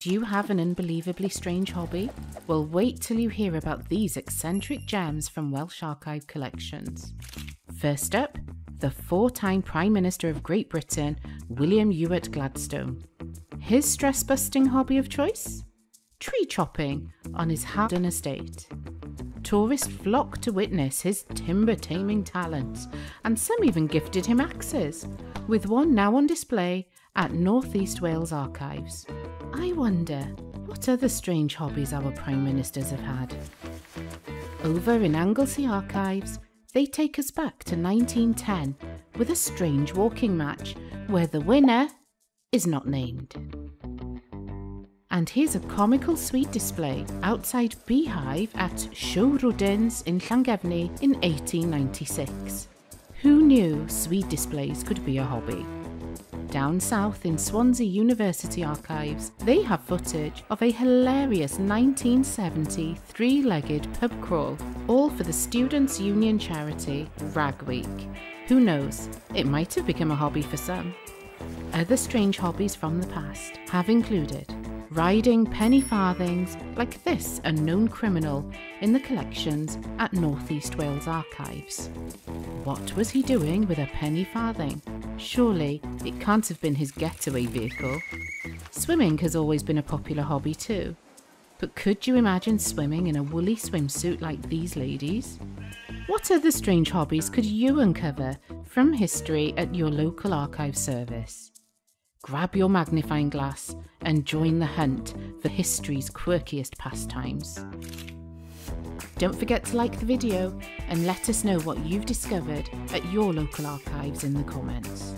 Do you have an unbelievably strange hobby? Well, wait till you hear about these eccentric gems from Welsh Archive Collections. First up, the four-time Prime Minister of Great Britain, William Ewart Gladstone. His stress-busting hobby of choice? Tree chopping on his Haldon estate. Tourists flocked to witness his timber-taming talents, and some even gifted him axes, with one now on display at North East Wales Archives. I wonder what other strange hobbies our Prime Ministers have had. Over in Anglesey Archives, they take us back to 1910 with a strange walking match where the winner is not named. And here's a comical sweet display outside Beehive at Showrodins in Llangefni in 1896. Who knew sweet displays could be a hobby? Down south in Swansea University Archives, they have footage of a hilarious 1970 three-legged pub crawl, all for the Students' Union charity Rag Week. Who knows, it might have become a hobby for some. Other strange hobbies from the past have included riding penny farthings like this unknown criminal in the collections at North East Wales Archives. What was he doing with a penny farthing? Surely it can't have been his getaway vehicle. Swimming has always been a popular hobby too. But could you imagine swimming in a woolly swimsuit like these ladies? What other strange hobbies could you uncover from history at your local archive service? Grab your magnifying glass and join the hunt for history's quirkiest pastimes. Don't forget to like the video and let us know what you've discovered at your local archives in the comments.